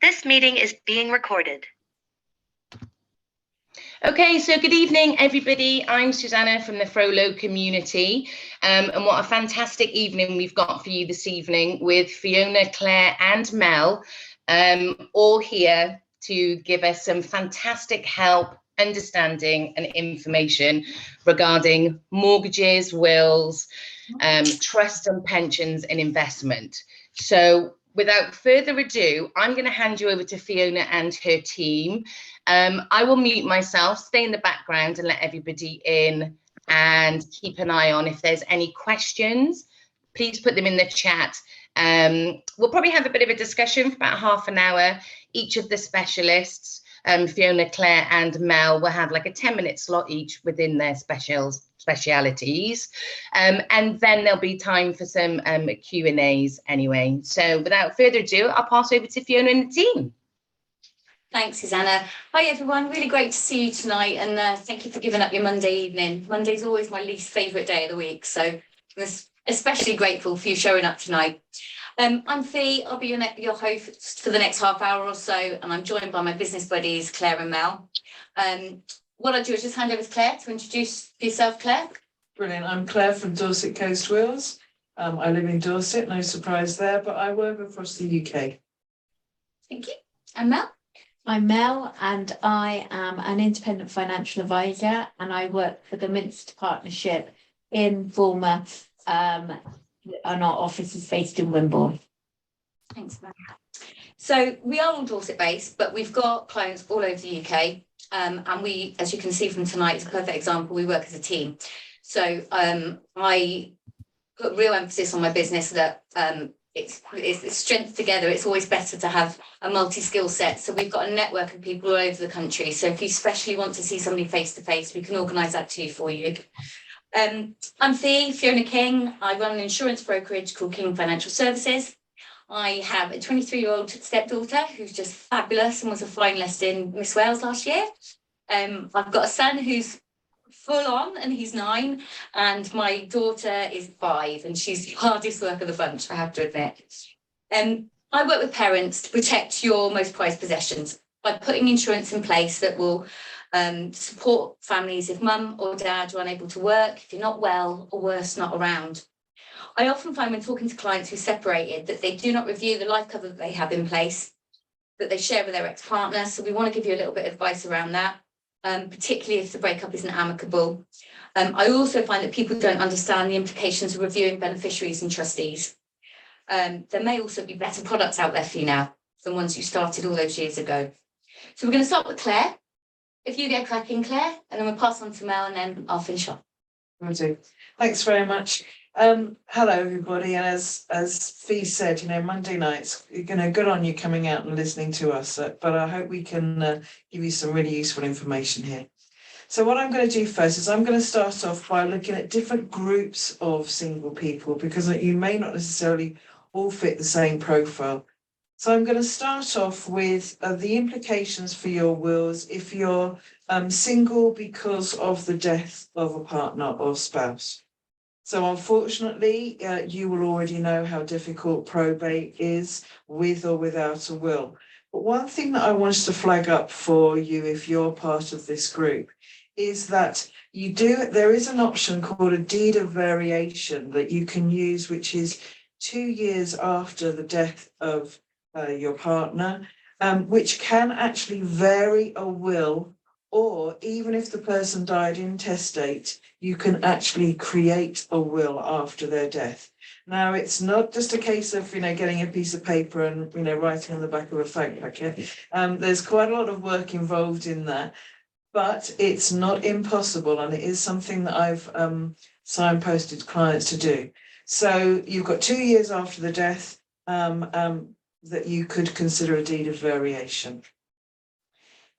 This meeting is being recorded. Okay, so good evening, everybody. I'm Susanna from the Frollo community, and what a fantastic evening we've got for you this evening with Fiona, Claire and Mel, all here to give us some fantastic help, understanding and information regarding mortgages, wills, trusts and pensions and investment. So without further ado, I'm going to hand you over to Fiona and her team. I will mute myself, stay in the background and let everybody in and keep an eye on if there's any questions. Please put them in the chat. We'll probably have a bit of a discussion for about half an hour. Each of the specialists, Fiona, Claire and Mel, will have like a 10-minute slot each within their specialities, and then there'll be time for some Q&As anyway. So without further ado, I'll pass over to Fiona and the team. Thanks, Susanna. Hi, everyone. Really great to see you tonight, and thank you for giving up your Monday evening. Monday's always my least favourite day of the week, so I'm especially grateful for you showing up tonight. I'm Fee. I'll be your host for the next half hour or so, and I'm joined by my business buddies, Claire and Mel. What I'll do is just hand over to Claire to introduce yourself, Claire. Brilliant. I'm Claire from Dorset Coast Wills. I live in Dorset, no surprise there, but I work across the UK. Thank you. And Mel? I'm Mel and I am an independent financial advisor and I work for the Minster Partnership in Bournemouth, and our office is based in Wimborne. Thanks, Mel. So we are all Dorset based, but we've got clients all over the UK, and we, as you can see from tonight, it's a perfect example, we work as a team. So I put real emphasis on my business that it's strength together. It's always better to have a multi-skill set. So we've got a network of people all over the country. So if you especially want to see somebody face to face, we can organise that too for you. I'm Fiona King. I run an insurance brokerage called King Financial Services. I have a 23-year-old stepdaughter who's just fabulous and was a finalist in Miss Wales last year. I've got a son who's full on and he's 9, and my daughter is 5 and she's the hardest work of the bunch, I have to admit. I work with parents to protect your most prized possessions by putting insurance in place that will support families if mum or dad are unable to work, if you're not well, or worse, not around. I often find when talking to clients who separated that they do not review the life cover that they have in place, that they share with their ex-partner. So we want to give you a little bit of advice around that. Particularly if the breakup isn't amicable. I also find that people don't understand the implications of reviewing beneficiaries and trustees. There may also be better products out there for you now than ones you started all those years ago. So we're going to start with Claire. If you get cracking, Claire, and then we'll pass on to Mel and then I'll finish up. Will do. Thanks very much. Hello, everybody. And as Fee said, Monday nights, good on you coming out and listening to us. But I hope we can give you some really useful information here. So what I'm going to do first is I'm going to start off by looking at different groups of single people, because you may not necessarily all fit the same profile. So I'm going to start off with the implications for your wills if you're single because of the death of a partner or spouse. So unfortunately, you will already know how difficult probate is with or without a will. But one thing that I wanted to flag up for you if you're part of this group is that there is an option called a deed of variation that you can use, which is 2 years after the death of your partner, which can actually vary a will, or even if the person died intestate, you can actually create a will after their death. Now, it's not just a case of, getting a piece of paper and, writing on the back of a fag packet. There's quite a lot of work involved in that, but it's not impossible. And it is something that I've signposted clients to do. So you've got 2 years after the death that you could consider a deed of variation.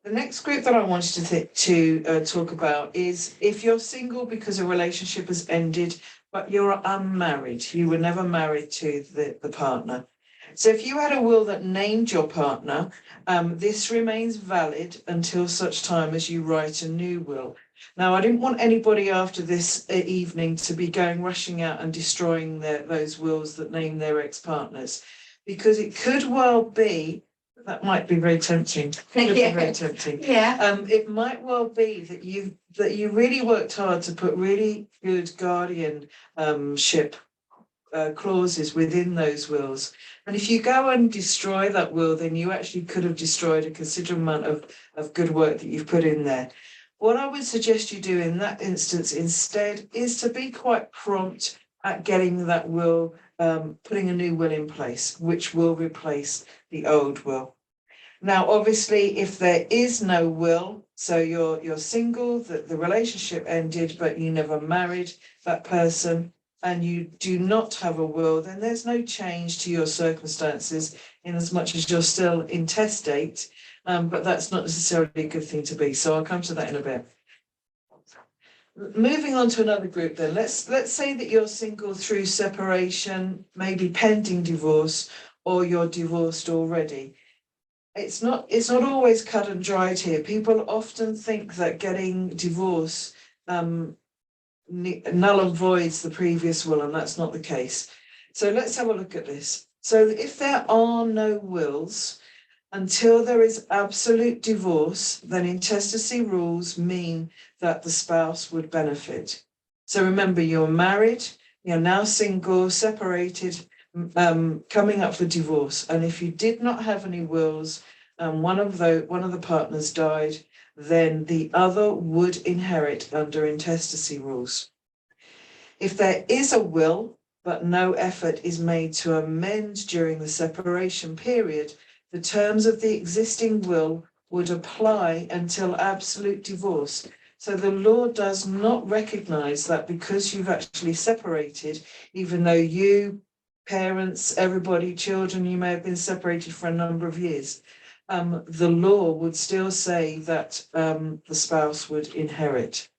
The next group that I wanted to talk about is if you're single because a relationship has ended, but you're unmarried, you were never married to the partner. So if you had a will that named your partner, this remains valid until such time as you write a new will. Now, I didn't want anybody after this evening to be rushing out and destroying those wills that name their ex-partners, because it could well be That might be very tempting. Could be very tempting. Yeah. It might well be that you really worked hard to put really good guardianship clauses within those wills. And if you go and destroy that will, then you actually could have destroyed a considerable amount of good work that you've put in there. What I would suggest you do in that instance instead is to be quite prompt at getting that will, putting a new will in place, which will replace the old will. Now, obviously, if there is no will, so you're single, the relationship ended, but you never married that person, and you do not have a will, then there's no change to your circumstances in as much as you're still intestate, but that's not necessarily a good thing to be. So I'll come to that in a bit. Moving on to another group then, let's say that you're single through separation, maybe pending divorce, or you're divorced already. It's not always cut and dried here. People often think that getting divorce null and voids the previous will, and that's not the case. So let's have a look at this. So if there are no wills, until there is absolute divorce, then intestacy rules mean that the spouse would benefit. So remember, you're married, you're now single, separated, coming up for divorce. And if you did not have any wills and one of the partners died, then the other would inherit under intestacy rules. If there is a will, but no effort is made to amend during the separation period, the terms of the existing will would apply until absolute divorce. So the law does not recognize that because you've actually separated, even though you, parents, everybody, children, you may have been separated for a number of years, the law would still say that the spouse would inherit.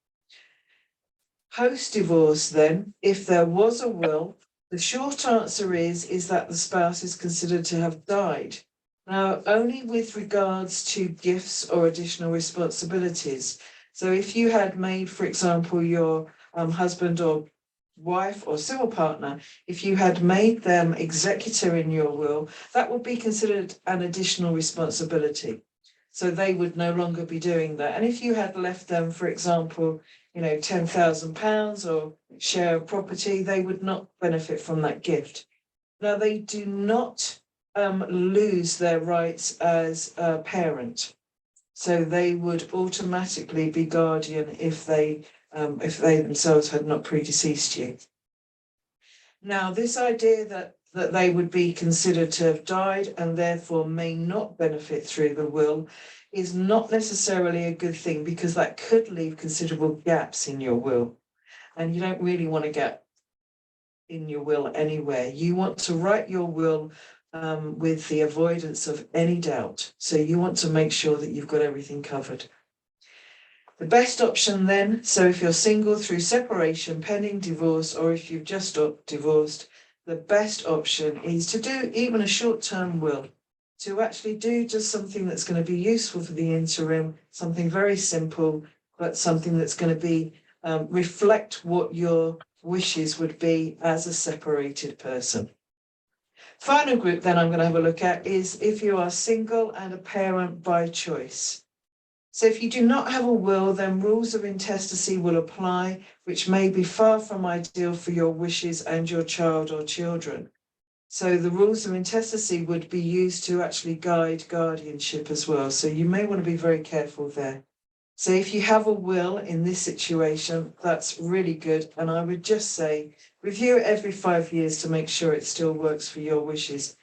Post-divorce then, if there was a will, the short answer is that the spouse is considered to have died. Now, only with regards to gifts or additional responsibilities. So if you had made, for example, your husband or wife or civil partner, if you had made them executor in your will, that would be considered an additional responsibility. So they would no longer be doing that. And if you had left them, for example, £10,000 or share of property, they would not benefit from that gift. Now, they do not lose their rights as a parent. So they would automatically be guardian if they themselves had not predeceased you. Now, this idea that they would be considered to have died and therefore may not benefit through the will is not necessarily a good thing, because that could leave considerable gaps in your will. And you don't really want to get in your will anywhere. You want to write your will with the avoidance of any doubt. So you want to make sure that you've got everything covered. The best option then, so if you're single through separation, pending divorce, or if you've just got divorced, the best option is to do even a short-term will, to actually do just something that's going to be useful for the interim, something very simple, but something that's going to be reflect what your wishes would be as a separated person. Final group then I'm going to have a look at is if you are single and a parent by choice. So if you do not have a will, then rules of intestacy will apply, which may be far from ideal for your wishes and your child or children. So the rules of intestacy would be used to actually guide guardianship as well. So you may want to be very careful there. So if you have a will in this situation, that's really good. And I would just say, review it every 5 years to make sure it still works for your wishes.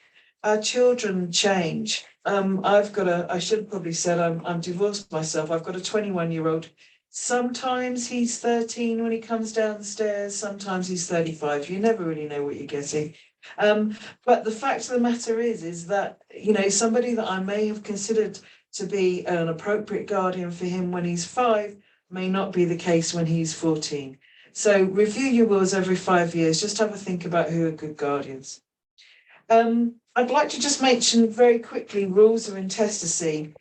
Our children change. I should have probably said I'm divorced myself. I've got a 21-year-old. Sometimes he's 13 when he comes down the stairs. Sometimes he's 35. You never really know what you're getting. But the fact of the matter is that, somebody that I may have considered to be an appropriate guardian for him when he's 5 may not be the case when he's 14. So review your wills every 5 years. Just have a think about who are good guardians. I'd like to just mention very quickly rules of intestacy.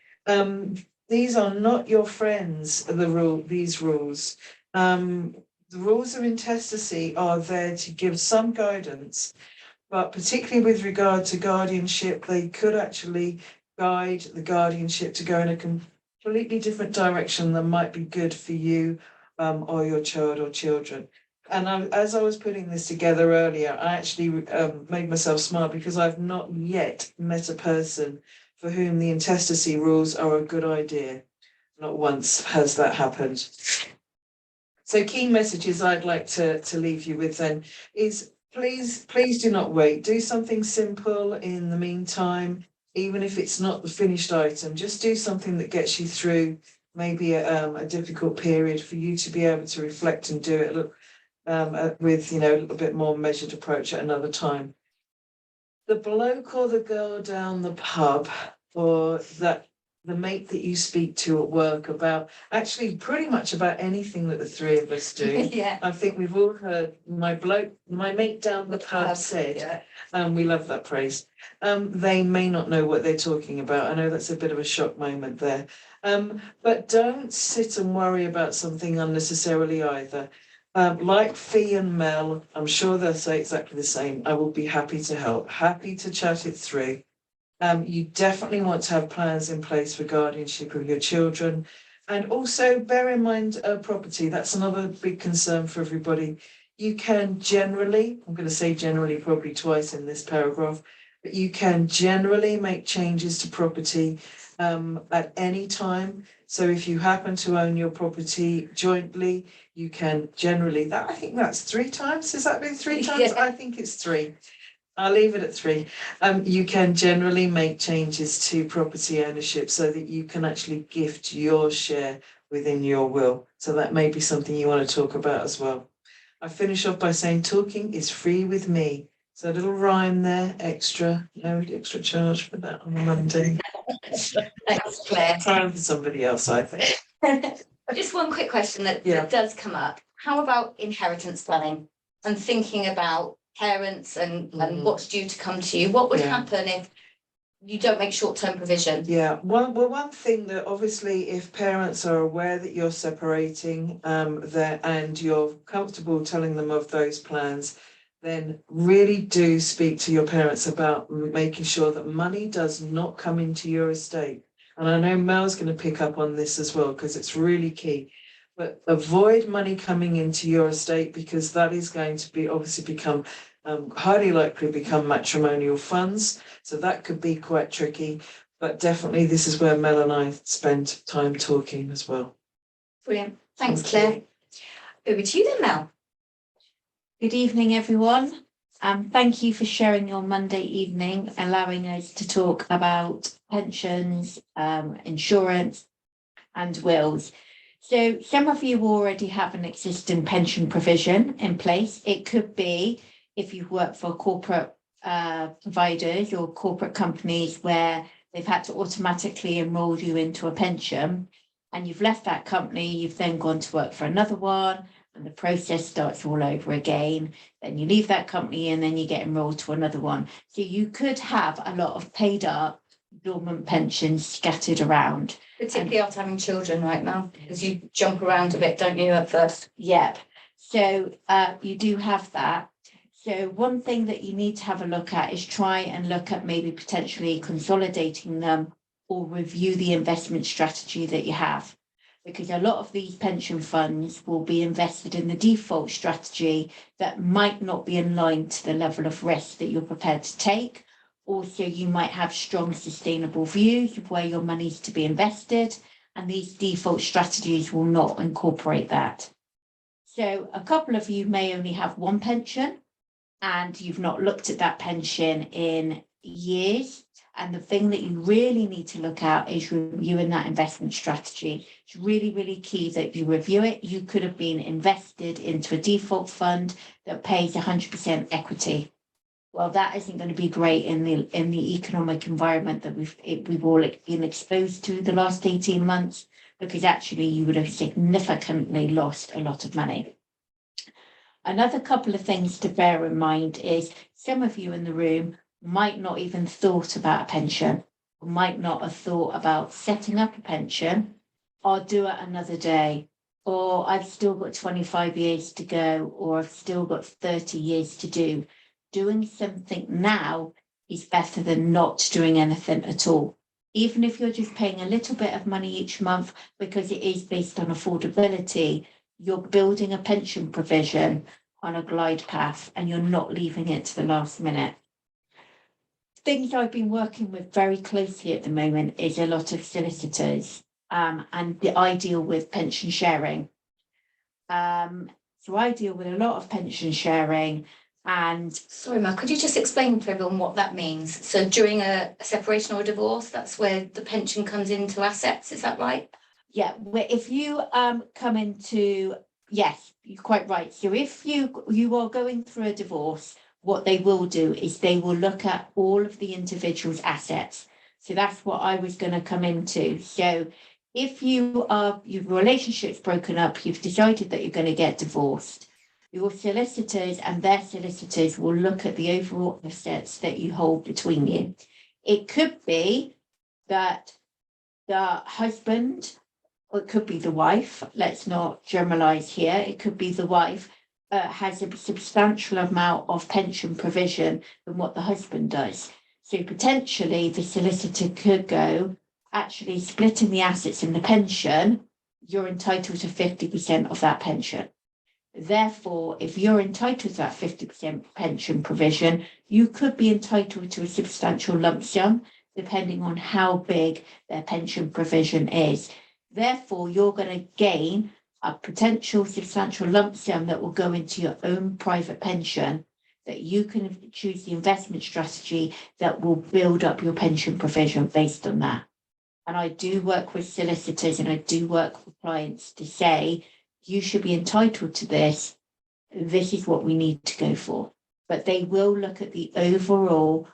These are not your friends, these rules. The rules of intestacy are there to give some guidance, but particularly with regard to guardianship, they could actually guide the guardianship to go in a completely different direction that might be good for you or your child or children. And as I was putting this together earlier, I actually made myself smile because I've not yet met a person for whom the intestacy rules are a good idea. Not once has that happened. So key messages I'd like to leave you with then is please do not wait. Do something simple in the meantime, even if it's not the finished item. Just do something that gets you through maybe a difficult period for you to be able to reflect and do it with, a little bit more measured approach at another time. The bloke or the girl down the pub, or the mate that you speak to at work about, actually pretty much about anything that the three of us do. Yeah. I think we've all heard my mate down the pub said, we love that phrase. They may not know what they're talking about. I know that's a bit of a shock moment there. But don't sit and worry about something unnecessarily either. Like Fee and Mel, I'm sure they'll say exactly the same. I will be happy to help, happy to chat it through. You definitely want to have plans in place for guardianship of your children. And also bear in mind property. That's another big concern for everybody. You can generally, I'm going to say generally probably twice in this paragraph, but you can generally make changes to property at any time. So if you happen to own your property jointly, you can generally, I think that's 3 times. Has that been 3 times? Yeah. I think it's 3. I'll leave it at 3. You can generally make changes to property ownership so that you can actually gift your share within your will. So that may be something you want to talk about as well. I finish off by saying talking is free with me. So a little rhyme there, no extra charge for that on a Monday. Thanks, Claire. Time for somebody else, I think. Just one quick question that Yeah. does come up. How about inheritance planning and thinking about parents and what's due to come to you? What would happen if you don't make short-term provision? Yeah, one thing that obviously if parents are aware that you're separating and you're comfortable telling them of those plans, then really do speak to your parents about making sure that money does not come into your estate. And I know Mel's going to pick up on this as well because it's really key. But avoid money coming into your estate because that is going to be obviously become highly likely become matrimonial funds. So that could be quite tricky. But definitely this is where Mel and I spend time talking as well. Brilliant. Thanks, Claire. Over to you then, Mel. Good evening, everyone. Thank you for sharing your Monday evening, allowing us to talk about pensions, insurance, and wills. So some of you already have an existing pension provision in place. It could be if you've worked for corporate providers or corporate companies where they've had to automatically enroll you into a pension, and you've left that company, you've then gone to work for another one, and the process starts all over again. Then you leave that company and then you get enrolled to another one. So you could have a lot of paid up dormant pensions scattered around. Particularly after having children right now, because you jump around a bit, don't you, at first? Yep. So you do have that. So one thing that you need to have a look at is try and look at maybe potentially consolidating them or review the investment strategy that you have. Because a lot of these pension funds will be invested in the default strategy that might not be in line to the level of risk that you're prepared to take. Also, you might have strong sustainable views of where your money is to be invested, and these default strategies will not incorporate that. So a couple of you may only have one pension and you've not looked at that pension in years. And the thing that you really need to look at is reviewing that investment strategy. It's really, really key that you review it. You could have been invested into a default fund that pays 100% equity. Well, that isn't going to be great in the economic environment that we've all been exposed to the last 18 months, because actually you would have significantly lost a lot of money. Another couple of things to bear in mind is some of you in the room might not even thought about a pension, or might not have thought about setting up a pension. I'll do it another day, or I've still got 25 years to go, or I've still got 30 years to do. Doing something now is better than not doing anything at all. even if you're just paying a little bit of money each month, because it is based on affordability, you're building a pension provision on a glide path and you're not leaving it to the last minute. Things I've been working with very closely at the moment is a lot of solicitors, and I deal with pension sharing. So I deal with a lot of pension sharing. And Sorry, Mel, could you just explain to everyone what that means? So during a separation or a divorce, that's where the pension comes into assets, is that right? yeah, if you come into, yes, you're quite right. So if you are going through a divorce, what they will do is they will look at all of the individual's assets. So that's what I was going to come into. So if your relationship's broken up, you've decided that you're going to get divorced, your solicitors and their solicitors will look at the overall assets that you hold between you. It could be that the husband, or it could be the wife, let's not generalize here, it could be the wife has a substantial amount of pension provision than what the husband does. So potentially the solicitor could go, actually splitting the assets in the pension, you're entitled to 50% of that pension. Therefore, if you're entitled to that 50% pension provision, you could be entitled to a substantial lump sum, depending on how big their pension provision is. Therefore, you're going to gain a potential substantial lump sum that will go into your own private pension, that you can choose the investment strategy that will build up your pension provision based on that. And I do work with solicitors and I do work with clients to say, you should be entitled to this. This is what we need to go for. But they will look at the overall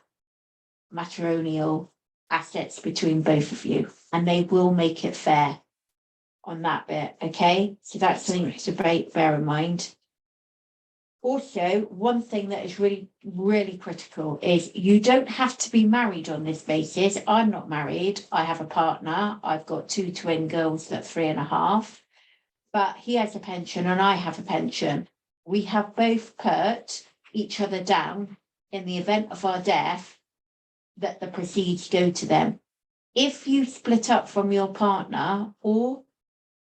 matrimonial assets between both of you, and they will make it fair on that bit. Okay, so that's something to bear in mind. Also, one thing that is really, really critical is you don't have to be married on this basis. I'm not married. I have a partner. I've got 2 twin girls that are 3.5, but he has a pension and I have a pension. We have both put each other down in the event of our death that the proceeds go to them. If you split up from your partner or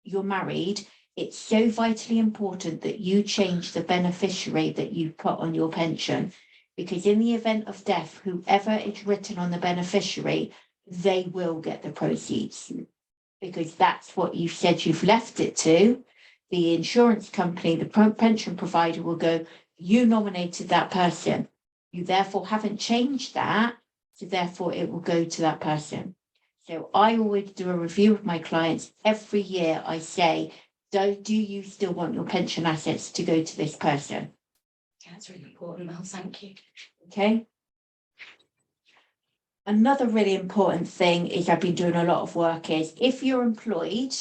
you're married, it's so vitally important that you change the beneficiary that you put on your pension, because in the event of death, whoever is written on the beneficiary, they will get the proceeds, because that's what you've said you've left it to. The insurance company, the pension provider will go, you nominated that person. You therefore haven't changed that, so therefore it will go to that person. So I always do a review of my clients. Every year I say, do you still want your pension assets to go to this person? Yeah, that's really important, Mel, thank you. Okay. Another really important thing is I've been doing a lot of work is if you're employed,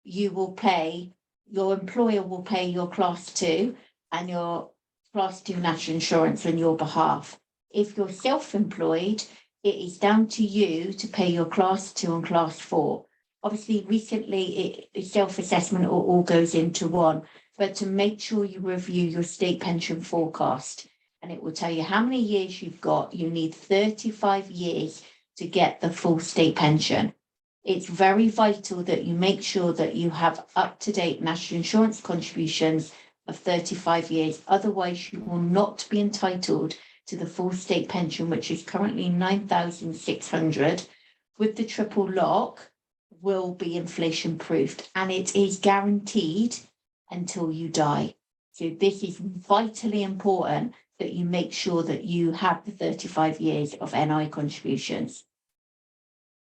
your employer will pay your class 2 and your class 2 national insurance on your behalf. If you're self-employed, it is down to you to pay your class 2 and class 4. Obviously, recently, self-assessment all goes into one, but to make sure you review your state pension forecast, and it will tell you how many years you've got. You need 35 years to get the full state pension. It's very vital that you make sure that you have up-to-date national insurance contributions of 35 years. Otherwise, you will not be entitled to the full state pension, which is currently 9,600. With the triple lock, will be inflation proofed, and it is guaranteed until you die. So this is vitally important that you make sure that you have the 35 years of NI contributions.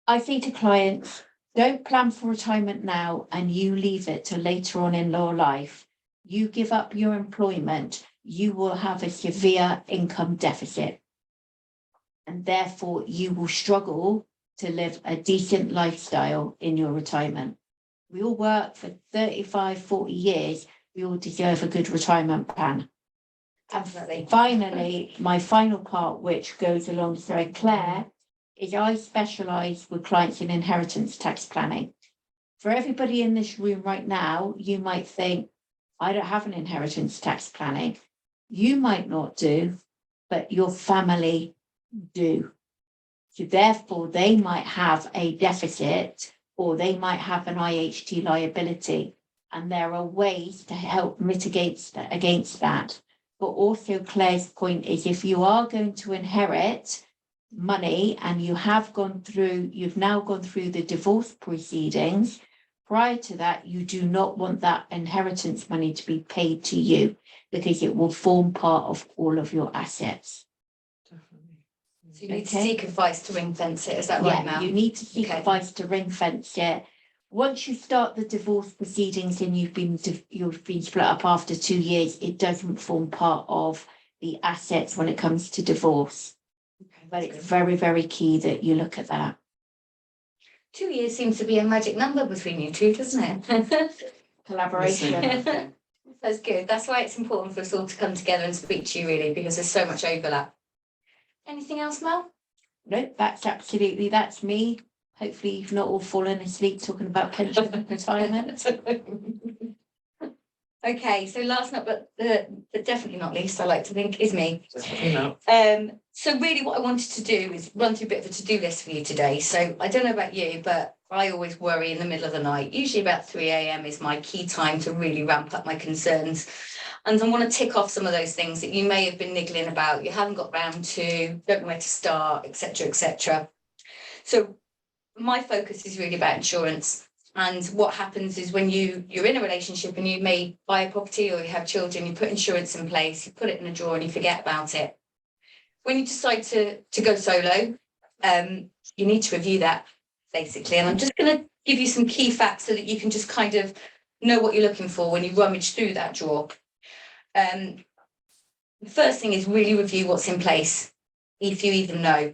I say to clients, don't plan for retirement now and you leave it till later on in your life. You give up your employment, you will have a severe income deficit, and therefore you will struggle to live a decent lifestyle in your retirement. We all work for 35, 40 years. We all deserve a good retirement plan. Definitely. Finally, my final part, which goes alongside Claire, is I specialise with clients in inheritance tax planning. For everybody in this room right now, you might think, I don't have an inheritance tax planning. You might not do, but your family do. So therefore, they might have a deficit or they might have an IHT liability. And there are ways to help mitigate against that. But also Claire's point is if you are going to inherit money and you've now gone through the divorce proceedings, prior to that, you do not want that inheritance money to be paid to you because it will form part of all of your assets. Definitely. So you need to Okay. seek advice to ring fence it, is that right, Mel? You need to seek Okay. advice to ring fence it. Once you start the divorce proceedings and you've been split up after 2 years, it doesn't form part of the assets when it comes to divorce. Okay, But that's it's good. very, very key that you look at that. 2 years seems to be a magic number between you two, doesn't it? Collaboration. That's good. That's why it's important for us all to come together and speak to you, really, because there's so much overlap. Anything else, Mel? No, that's me. Hopefully you've not all fallen asleep talking about pension and retirement. Okay, so last but definitely not least, I like to think, is me. Definitely not. So really what I wanted to do is run through a bit of a to-do list for you today. So I don't know about you, but I always worry in the middle of the night. Usually about 3 a.m. is my key time to really ramp up my concerns. And I want to tick off some of those things that you may have been niggling about, you haven't got round to, don't know where to start, etc., etc. So my focus is really about insurance. And what happens is when you're in a relationship and you may buy a property or you have children, you put insurance in place, you put it in a drawer and you forget about it. When you decide to go solo, you need to review that basically. And I'm just going to give you some key facts so that you can just kind of know what you're looking for when you rummage through that drawer. The first thing is really review what's in place, if you even know.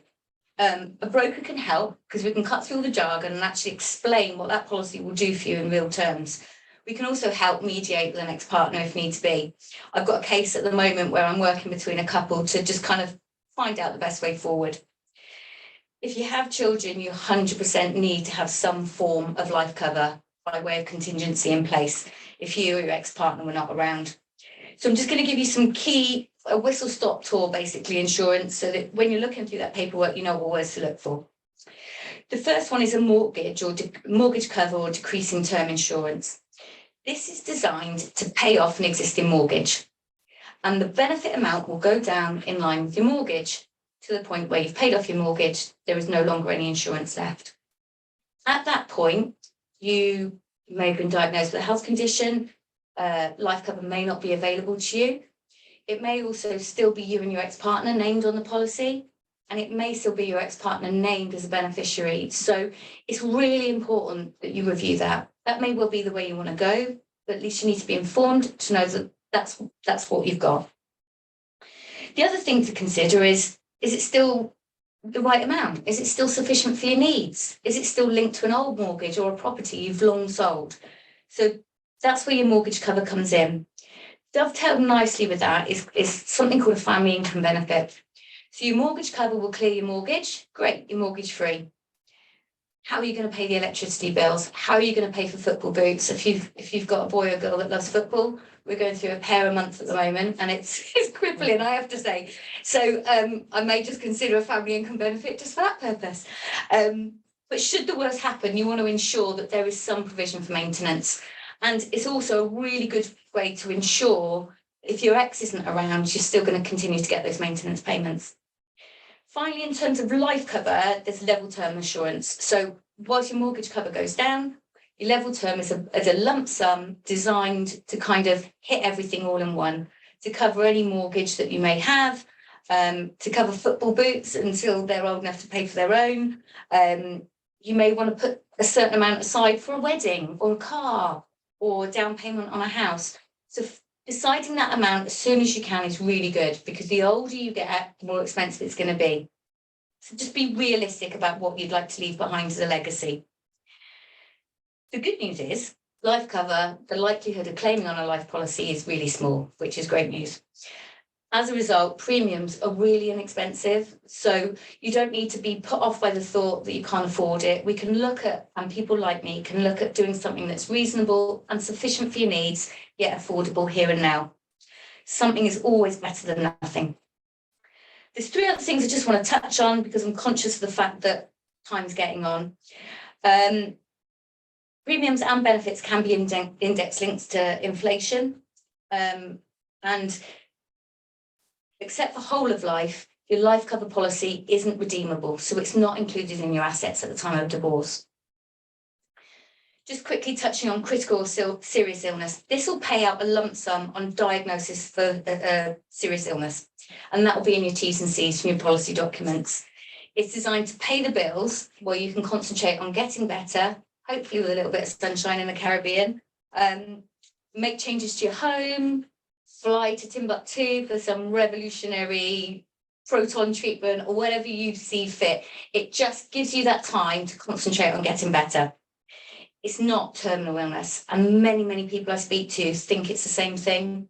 A broker can help because we can cut through all the jargon and actually explain what that policy will do for you in real terms. We can also help mediate with an ex-partner if needs be. I've got a case at the moment where I'm working between a couple to just kind of find out the best way forward. If you have children, you 100% need to have some form of life cover by way of contingency in place if you or your ex-partner were not around. So I'm just going to give you some key, a whistle-stop tour, basically, insurance, so that when you're looking through that paperwork, you know what words to look for. The first one is a mortgage or mortgage cover or decreasing term insurance. This is designed to pay off an existing mortgage, and the benefit amount will go down in line with your mortgage to the point where you've paid off your mortgage, there is no longer any insurance left. At that point, you may have been diagnosed with a health condition, life cover may not be available to you. It may also still be you and your ex-partner named on the policy, and it may still be your ex-partner named as a beneficiary. So it's really important that you review that. That may well be the way you want to go, but at least you need to be informed to know that that's what you've got. The other thing to consider is it still the right amount? Is it still sufficient for your needs? Is it still linked to an old mortgage or a property you've long sold? So that's where your mortgage cover comes in. Dovetailed nicely with that is something called a family income benefit. So your mortgage cover will clear your mortgage. Great, you're mortgage free. How are you going to pay the electricity bills? How are you going to pay for football boots? If you've got a boy or girl that loves football, we're going through a pair a month at the moment, and it's crippling, I have to say. So I may just consider a family income benefit just for that purpose. But should the worst happen, you want to ensure that there is some provision for maintenance. And it's also a really good way to ensure if your ex isn't around, you're still going to continue to get those maintenance payments. Finally, in terms of life cover, there's level term insurance. So whilst your mortgage cover goes down, your level term is a lump sum designed to kind of hit everything all in one, to cover any mortgage that you may have, to cover football boots until they're old enough to pay for their own. You may want to put a certain amount aside for a wedding or a car or down payment on a house. So deciding that amount as soon as you can is really good, because the older you get, the more expensive it's going to be. So just be realistic about what you'd like to leave behind as a legacy. The good news is, life cover, the likelihood of claiming on a life policy is really small, which is great news. As a result, premiums are really inexpensive, so you don't need to be put off by the thought that you can't afford it. We can look at, and people like me can look at doing something that's reasonable and sufficient for your needs, yet affordable here and now. Something is always better than nothing. There's 3 other things I just want to touch on because I'm conscious of the fact that time's getting on. Premiums and benefits can be index linked to inflation. And except for whole of life, your life cover policy isn't redeemable, so it's not included in your assets at the time of divorce. Just quickly touching on critical or serious illness. This will pay out a lump sum on diagnosis for serious illness, and that will be in your T's and C's from your policy documents. It's designed to pay the bills where you can concentrate on getting better, hopefully with a little bit of sunshine in the Caribbean, make changes to your home, fly to Timbuktu for some revolutionary proton treatment or whatever you see fit. It just gives you that time to concentrate on getting better. It's not terminal illness, and many people I speak to think it's the same thing.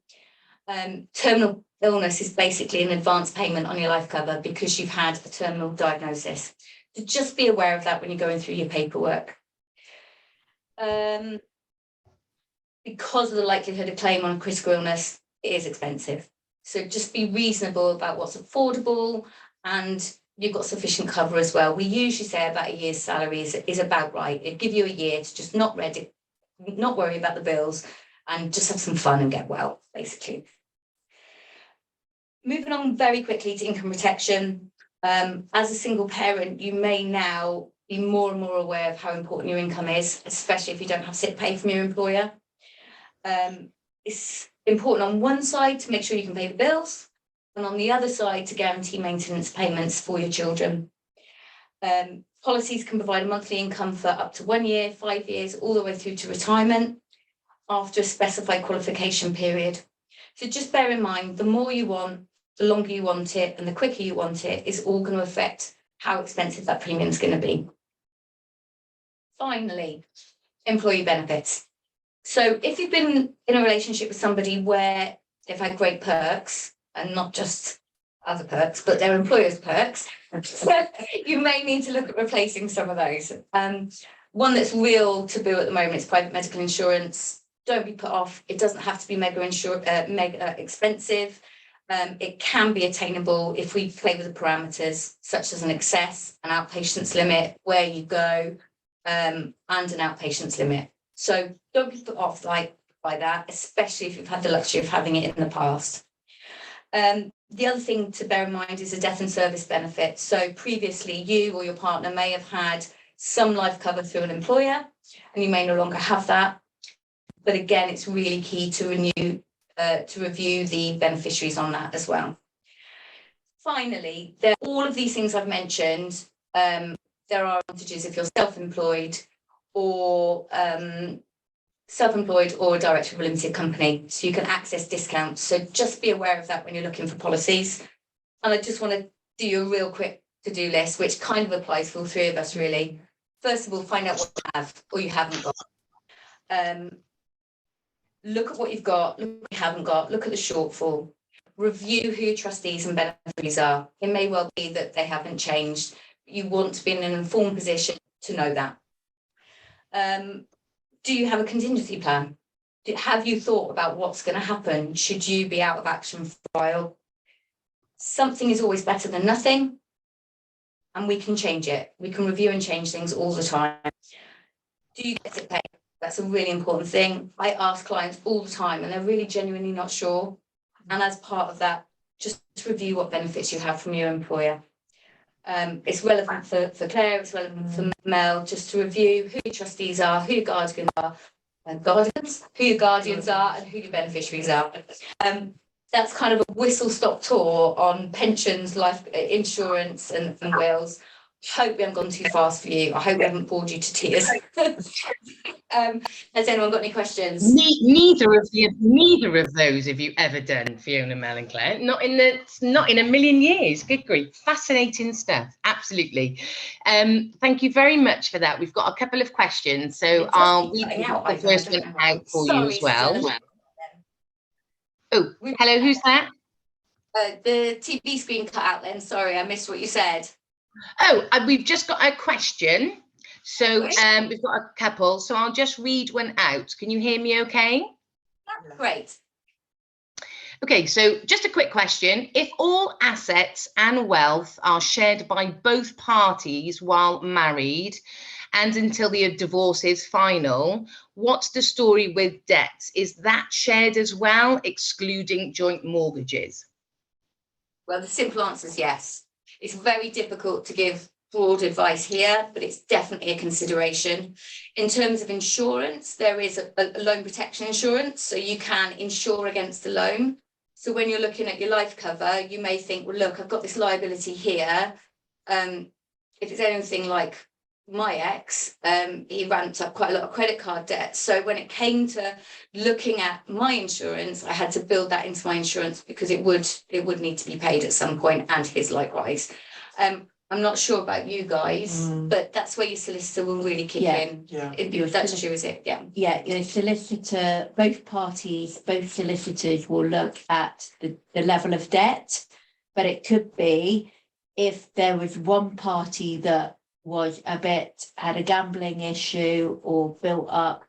Terminal illness is basically an advance payment on your life cover because you've had a terminal diagnosis. So just be aware of that when you're going through your paperwork. Because of the likelihood of claim on critical illness, it is expensive. So just be reasonable about what's affordable, and you've got sufficient cover as well. We usually say about a year's salary is about right. It'd give you a year to just not worry about the bills and just have some fun and get well, basically. Moving on very quickly to income protection. As a single parent, you may now be more and more aware of how important your income is, especially if you don't have sick pay from your employer. It's important on one side to make sure you can pay the bills, and on the other side to guarantee maintenance payments for your children. Policies can provide a monthly income for up to 1 year, 5 years, all the way through to retirement after a specified qualification period. So just bear in mind, the more you want, the longer you want it, and the quicker you want it is all going to affect how expensive that premium is going to be. Finally, employee benefits. So if you've been in a relationship with somebody where they've had great perks, and not just other perks, but their employer's perks, you may need to look at replacing some of those. One that's real taboo at the moment is private medical insurance. Don't be put off. It doesn't have to be mega expensive. It can be attainable if we play with the parameters, such as an excess, an outpatients limit, where you go, and an outpatients limit. So don't be put off by that, especially if you've had the luxury of having it in the past. The other thing to bear in mind is a death and service benefit. So previously you or your partner may have had some life cover through an employer, and you may no longer have that. But again, it's really key to review the beneficiaries on that as well. Finally, all of these things I've mentioned, there are advantages if you're self-employed or a director of a limited company, so you can access discounts. So just be aware of that when you're looking for policies. And I just want to do you a real quick to-do list, which kind of applies for all 3 of us really. First of all, find out what you have or you haven't got. Look at what you've got, look at what you haven't got, look at the shortfall. Review who your trustees and beneficiaries are. It may well be that they haven't changed. You want to be in an informed position to know that. Do you have a contingency plan? Have you thought about what's going to happen should you be out of action for a while? Something is always better than nothing, and we can change it. We can review and change things all the time. Do you get sick pay? That's a really important thing. I ask clients all the time, and they're really genuinely not sure. And as part of that, just review what benefits you have from your employer. It's relevant for Claire, it's relevant for Mel, just to review who your trustees are, who your guardians are, who your guardians are, and who your beneficiaries are. That's kind of a whistle-stop tour on pensions, life insurance, and wills. Hope we haven't gone too fast for you. I hope we haven't bored you to tears. Has anyone got any questions? Neither of those have you ever done, Fiona, Mel, and Claire. Not in a million years. Good grief, fascinating stuff. Absolutely. Thank you very much for that. We've got a couple of questions, so I'll read the first one out for you as well. Oh, hello, who's that? The TV screen cut out then. Sorry, I missed what you said. Oh, we've just got a question. So we've got a couple, so I'll just read one out. Can you hear me okay? Great. Okay, so just a quick question. If all assets and wealth are shared by both parties while married and until the divorce is final, what's the story with debts? Is that shared as well, excluding joint mortgages? Well, the simple answer is yes. It's very difficult to give broad advice here, but it's definitely a consideration. In terms of insurance, there is a loan protection insurance, so you can insure against the loan. So when you're looking at your life cover, you may think, well, look, I've got this liability here. If it's anything like my ex, he ramped up quite a lot of credit card debt. So when it came to looking at my insurance, I had to build that into my insurance because it would need to be paid at some point, and his likewise. I'm not sure about you guys, but that's where your solicitor will really kick in. Yeah. If that's true, is it? Yeah. Yeah, your solicitor, both solicitors will look at the level of debt, but it could be if there was one party that was had a gambling issue or built up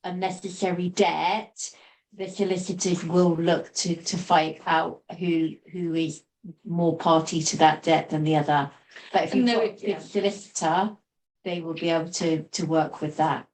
unnecessary debt, the solicitors will look to fight out who is more party to that debt than the other. But if you've got a good solicitor, they will be able to work with that.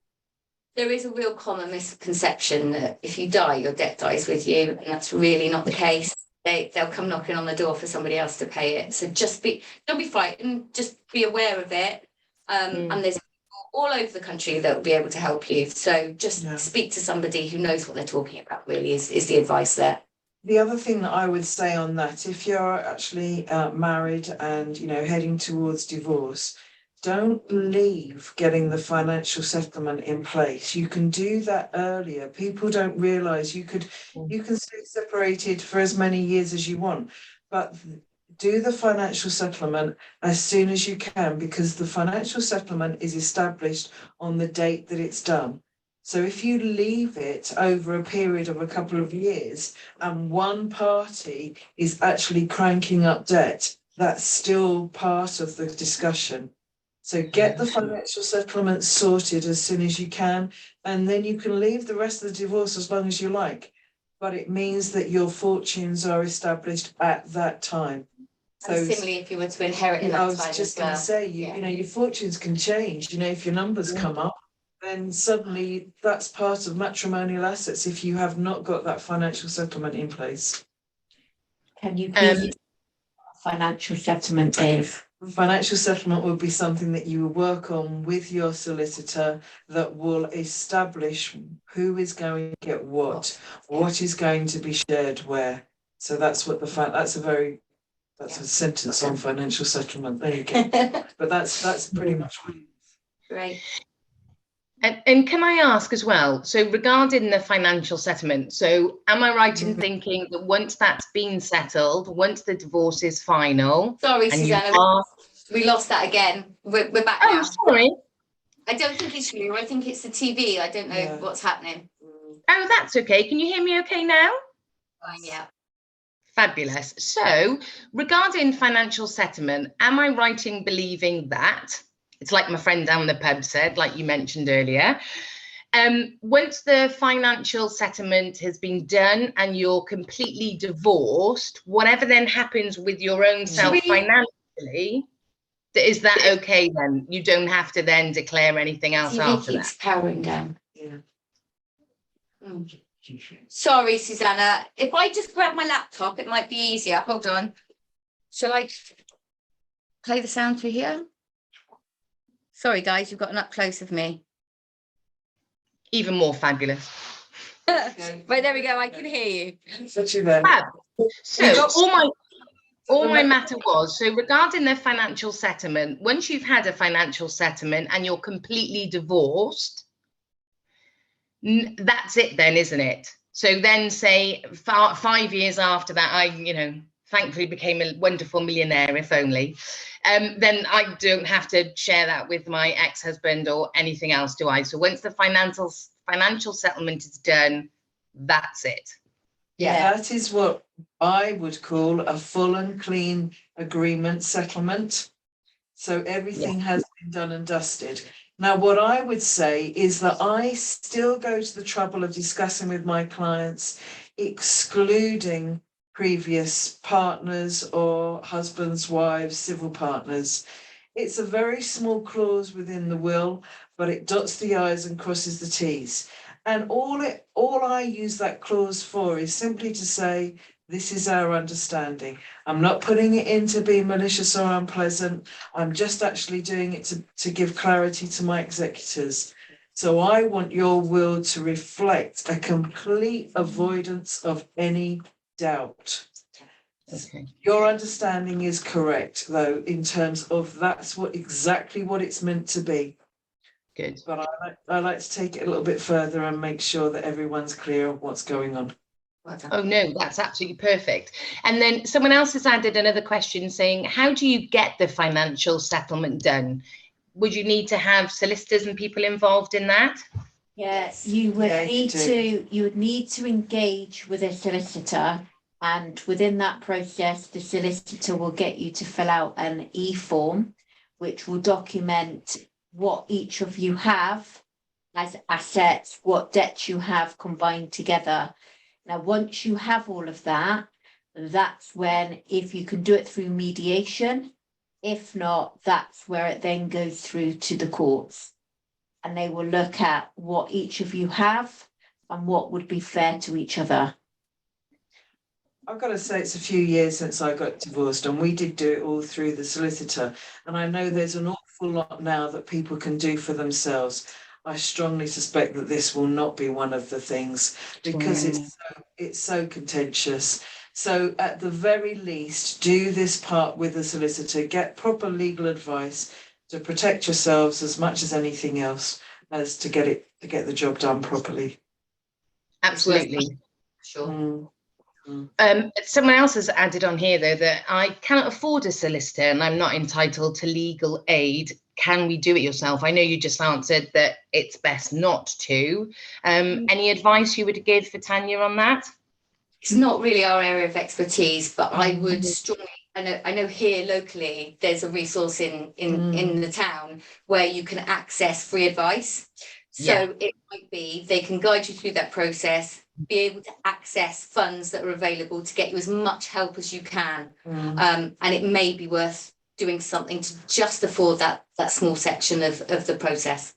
There is a real common misconception that if you die, your debt dies with you, and that's really not the case. They'll come knocking on the door for somebody else to pay it. So don't be frightened, just be aware of it. And there's people all over the country that will be able to help you. So just speak to somebody who knows what they're talking about, really, is the advice there. The other thing that I would say on that, if you're actually married and, heading towards divorce, don't leave getting the financial settlement in place. You can do that earlier. People don't realise you can stay separated for as many years as you want, but do the financial settlement as soon as you can, because the financial settlement is established on the date that it's done. So if you leave it over a period of a couple of years and one party is actually cranking up debt, that's still part of the discussion. So get the financial settlement sorted as soon as you can, and then you can leave the rest of the divorce as long as you like. But it means that your fortunes are established at that time. So similarly, if you were to inherit in that time, I was just going to say, your fortunes can change. If your numbers come up, then suddenly that's part of matrimonial assets if you have not got that financial settlement in place. Can you please financial settlement is? Financial settlement will be something that you will work on with your solicitor that will establish who is going to get what is going to be shared where. So that's what that's a sentence on financial settlement. There you go. But that's pretty much what it is. Great. And can I ask as well, so regarding the financial settlement, so am I right in thinking that once that's been settled, once the divorce is final... Sorry, Susanna, we lost that again. We're back now. Oh, sorry. I don't think it's you. I think it's the TV. I don't know what's happening. Oh, that's okay. Can you hear me okay now? Fine, yeah. Fabulous. So regarding financial settlement, am I right in believing that... It's like my friend down the pub said, like you mentioned earlier. Once the financial settlement has been done and you're completely divorced, whatever then happens with your own self financially, is that okay then? You don't have to then declare anything else after that? Keeps powering down. Yeah. Sorry, Susanna. If I just grab my laptop, it might be easier. Hold on. Shall I play the sound through here? Sorry, guys, you've got an up close of me. Even more fabulous. Right, there we go. I can hear you. So all my matter was, so regarding the financial settlement, once you've had a financial settlement and you're completely divorced, that's it then, isn't it? So then say 5 years after that, I, thankfully became a wonderful millionaire, if only. Then I don't have to share that with my ex-husband or anything else, do I? So once the financial settlement is done, that's it. Yeah, that is what I would call a full and clean agreement settlement. So everything has been done and dusted. Now, what I would say is that I still go to the trouble of discussing with my clients, excluding previous partners or husbands, wives, civil partners. It's a very small clause within the will, but it dots the I's and crosses the T's. And all I use that clause for is simply to say, this is our understanding. I'm not putting it in to be malicious or unpleasant. I'm just actually doing it to give clarity to my executors. So I want your will to reflect a complete avoidance of any doubt. Okay. Your understanding is correct, though, in terms of that's exactly what it's meant to be. Good. But I like to take it a little bit further and make sure that everyone's clear of what's going on. Well done. Oh no, that's absolutely perfect. And then someone else has added another question saying, how do you get the financial settlement done? Would you need to have solicitors and people involved in that? Yes, you would Yeah, you need to engage with a solicitor, and within that process, the solicitor will get you to fill out an e-form, which will document what each of you have as assets, what debts you have combined together. Now, once you have all of that, that's when, if you can do it through mediation, if not, that's where it then goes through to the courts. And they will look at what each of you have and what would be fair to each other. I've got to say, it's a few years since I got divorced, and we did do it all through the solicitor. And I know there's an awful lot now that people can do for themselves. I strongly suspect that this will not be one of the things, because it's so contentious. So at the very least, do this part with a solicitor, get proper legal advice to protect yourselves as much as anything else, as to get the job done properly. Absolutely. Sure. Someone else has added on here, though, that I cannot afford a solicitor and I'm not entitled to legal aid. Can we do it yourself? I know you just answered that it's best not to. Any advice you would give for Tanya on that? It's not really our area of expertise, but I would strongly, I know here locally, there's a resource in the town where you can access free advice. So it might be they can guide you through that process, be able to access funds that are available to get you as much help as you can. And it may be worth doing something to just afford that small section of the process.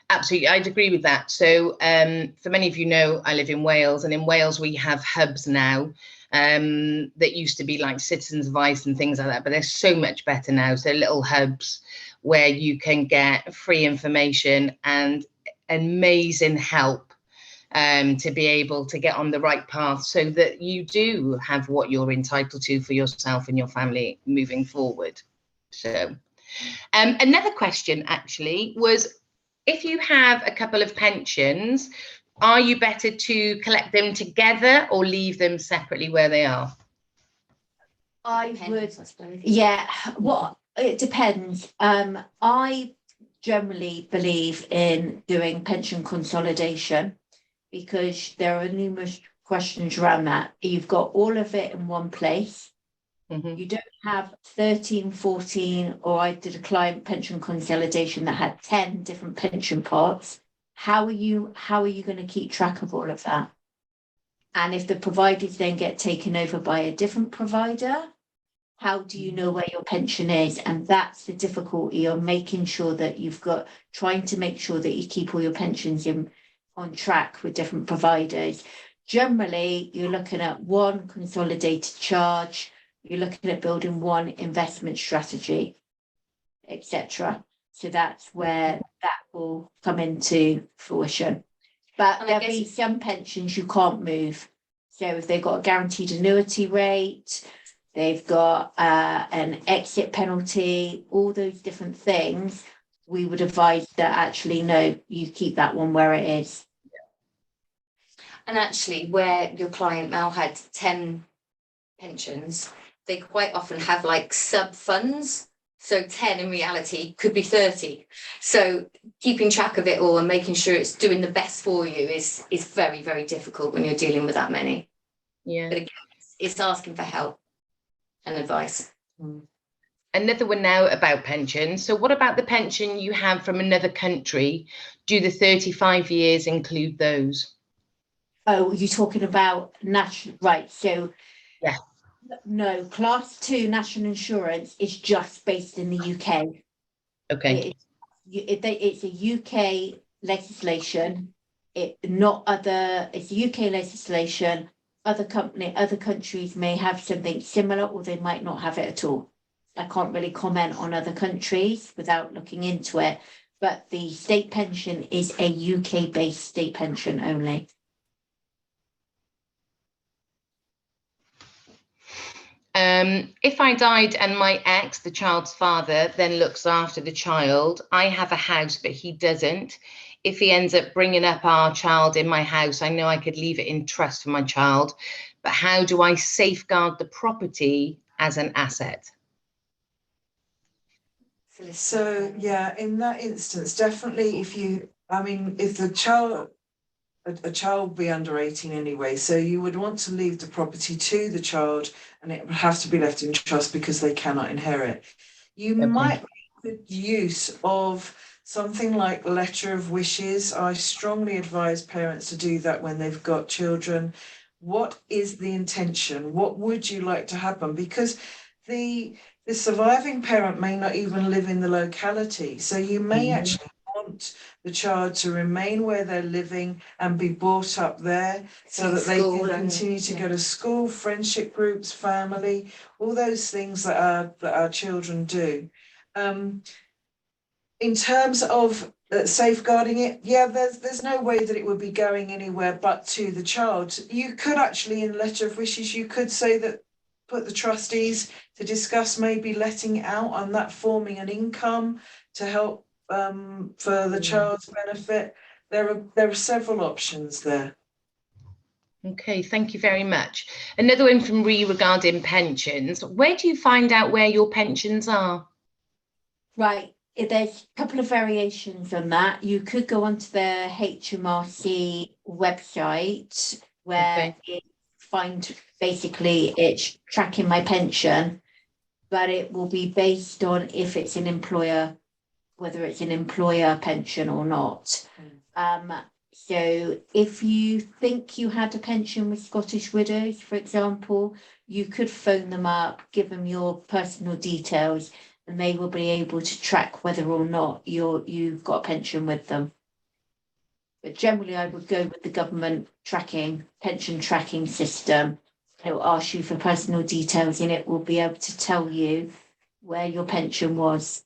Absolutely, I'd agree with that. So for many of you know, I live in Wales, and in Wales we have hubs now that used to be like Citizens Advice and things like that, but they're so much better now. So little hubs where you can get free information and amazing help to be able to get on the right path so that you do have what you're entitled to for yourself and your family moving forward. So another question actually was, if you have a couple of pensions, are you better to collect them together or leave them separately where they are? I would, yeah, what it depends. I generally believe in doing pension consolidation because there are numerous questions around that. You've got all of it in one place. You don't have 13, 14, or I did a client pension consolidation that had 10 different pension pots. How are you going to keep track of all of that? And if the providers then get taken over by a different provider, how do you know where your pension is? And that's the difficulty of making sure that trying to make sure that you keep all your pensions on track with different providers. Generally, you're looking at one consolidated charge. You're looking at building one investment strategy, etc. So that's where that will come into fruition. But there'll be some pensions you can't move. So if they've got a guaranteed annuity rate, they've got an exit penalty, all those different things, we would advise that actually, no, you keep that one where it is. And actually, where your client now had 10 pensions, they quite often have like sub funds. So 10 in reality could be 30. So keeping track of it all and making sure it's doing the best for you is very, very difficult when you're dealing with that many. Yeah. But again, it's asking for help and advice. another one now about pensions. So what about the pension you have from another country? Do the 35 years include those? Oh, you're talking about national, right? So Yeah. no, class 2 national insurance is just based in the UK. Okay. It's a UK legislation. It's UK legislation. Other countries may have something similar, or they might not have it at all. I can't really comment on other countries without looking into it, but the state pension is a UK-based state pension only. If I died and my ex, the child's father, then looks after the child, I have a house, but he doesn't. If he ends up bringing up our child in my house, I know I could leave it in trust for my child, but how do I safeguard the property as an asset? So, yeah, in that instance, definitely if the child, a child would be under 18 anyway, so you would want to leave the property to the child, and it would have to be left in trust because they cannot inherit. You might make good use of something like letter of wishes. I strongly advise parents to do that when they've got children. What is the intention? What would you like to happen? Because the surviving parent may not even live in the locality, so you may actually want the child to remain where they're living and be brought up there so that they can continue to go to school, friendship groups, family, all those things that our children do. In terms of safeguarding it, yeah, there's no way that it would be going anywhere but to the child. You could actually, in letter of wishes, you could say that, put the trustees to discuss maybe letting out and that forming an income to help for the child's benefit. There are several options there. Okay, thank you very much. Another one from Ree regarding pensions. Where do you find out where your pensions are? Right, there's a couple of variations on that. You could go onto the HMRC website where it's tracking my pension, but it will be based on if it's an employer, whether it's an employer pension or not. So if you think you had a pension with Scottish Widows, for example, you could phone them up, give them your personal details, and they will be able to track whether or not you've got a pension with them. But generally, I would go with the government pension tracking system. It will ask you for personal details, and it will be able to tell you where your pension was.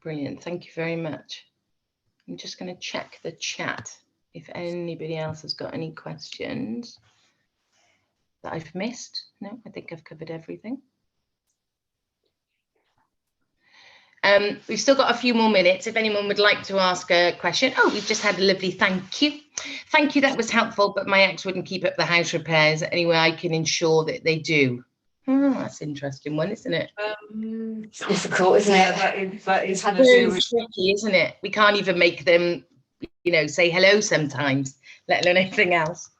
Brilliant, thank you very much. I'm just going to check the chat if anybody else has got any questions that I've missed. No, I think I've covered everything. We've still got a few more minutes if anyone would like to ask a question. Oh, we've just had a lovely thank you. Thank you, that was helpful, but my ex wouldn't keep up the house repairs. Anyway, I can ensure that they do. Oh, that's an interesting one, isn't it? It's difficult, isn't it? That is Very tricky, isn't it? We can't even make them, say hello sometimes, let alone anything else.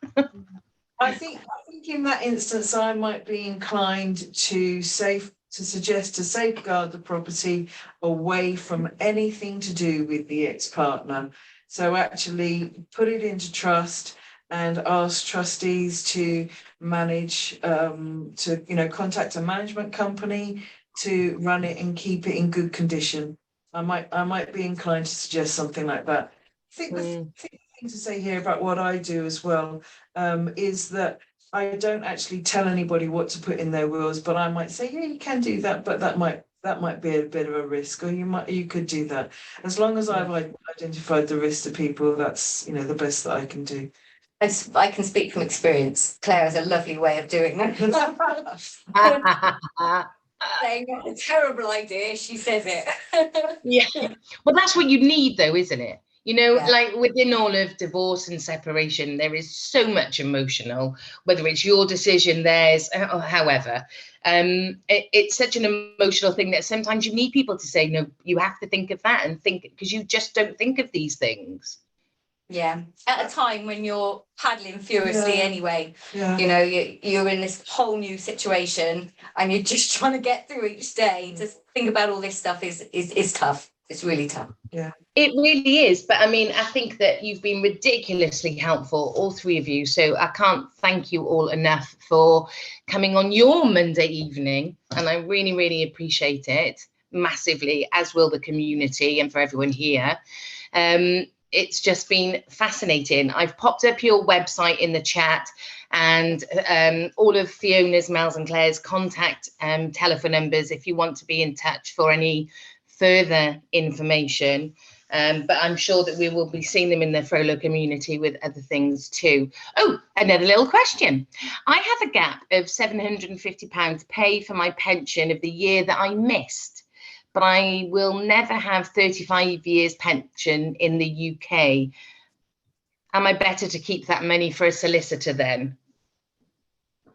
I think in that instance, I might be inclined to suggest to safeguard the property away from anything to do with the ex-partner. So actually put it into trust and ask trustees to manage, contact a management company to run it and keep it in good condition. I might be inclined to suggest something like that. I think the thing to say here about what I do as well is that I don't actually tell anybody what to put in their wills, but I might say, yeah, you can do that, but that might be a bit of a risk, or you could do that. As long as I've identified the risk to people, that's the best that I can do. I can speak from experience. Claire has a lovely way of doing that. Saying a terrible idea, she says it. Yeah, well, that's what you need, though, isn't it? Like within all of divorce and separation, there is so much emotional, whether it's your decision, theirs, or however. It's such an emotional thing that sometimes you need people to say, no, you have to think of that and think, because you just don't think of these things. Yeah, at a time when you're paddling furiously Yeah. anyway, Yeah. you know, you're in this whole new situation and you're just trying to get through each day. To think about all this stuff is tough. It's really tough. It really is. But I mean, I think that you've been ridiculously helpful, all three of you. So I can't thank you all enough for coming on your Monday evening. And I really, really appreciate it massively, as will the community and for everyone here. It's just been fascinating. I've popped up your website in the chat and all of Fiona's, Mel's and Claire's contact telephone numbers if you want to be in touch for any further information. But I'm sure that we will be seeing them in the Frollo community with other things too. Oh, another little question. I have a gap of £750 to pay for my pension of the year that I missed, but I will never have 35 years pension in the UK. Am I better to keep that money for a solicitor then?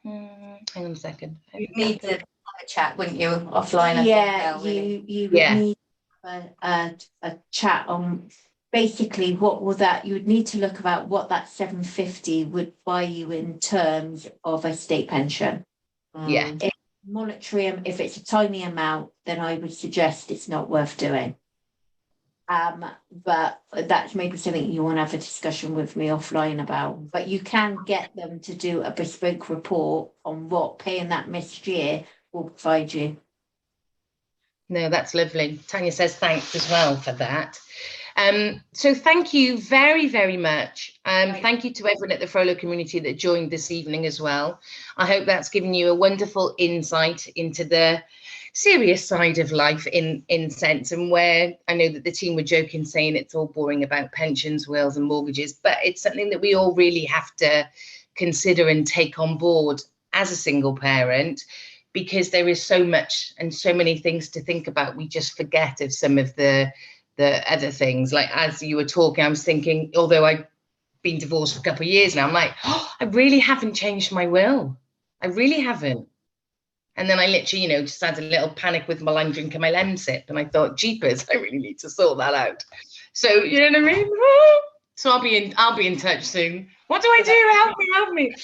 Hang on a second. You need to have a chat, wouldn't you, offline? I Yeah, think, Mel, really. you would Yeah. need a chat on basically what will that, you would need to look about what that 750 would buy you in terms of a state pension. Yeah. If monetary, if it's a tiny amount, then I would suggest it's not worth doing. But that's maybe something you want to have a discussion with me offline about. But you can get them to do a bespoke report on what paying that missed year will provide you. No, that's lovely. Tanya says thanks as well for that. So thank you very, very much. Thank you to everyone at the Frollo community that joined this evening as well. I hope that's given you a wonderful insight into the serious side of life in sense, and where I know that the team were joking saying it's all boring about pensions, wills and mortgages, but it's something that we all really have to consider and take on board as a single parent, because there is so much and so many things to think about. We just forget of some of the other things. Like as you were talking, I was thinking, although I've been divorced for a couple of years now, I'm like, oh, I really haven't changed my will. I really haven't. And then I literally, just had a little panic with my line drinking my Lemsip, and I thought, jeepers, I really need to sort that out. So you know what I mean? So I'll be in touch soon. What do I do? Help me.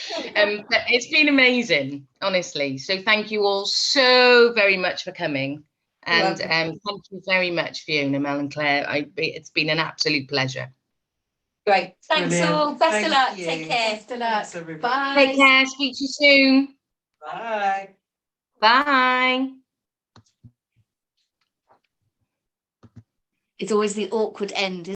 But it's been amazing, honestly. So thank you all so very much for coming. And thank you very much, Fiona, Mel and Claire. It's been an absolute pleasure. Great. Thanks Brilliant. all. Best Thank of luck. you. Take care. Best of luck. Thanks, everybody. Bye. Take care. Speak to you soon. Bye. Bye. It's always the awkward end,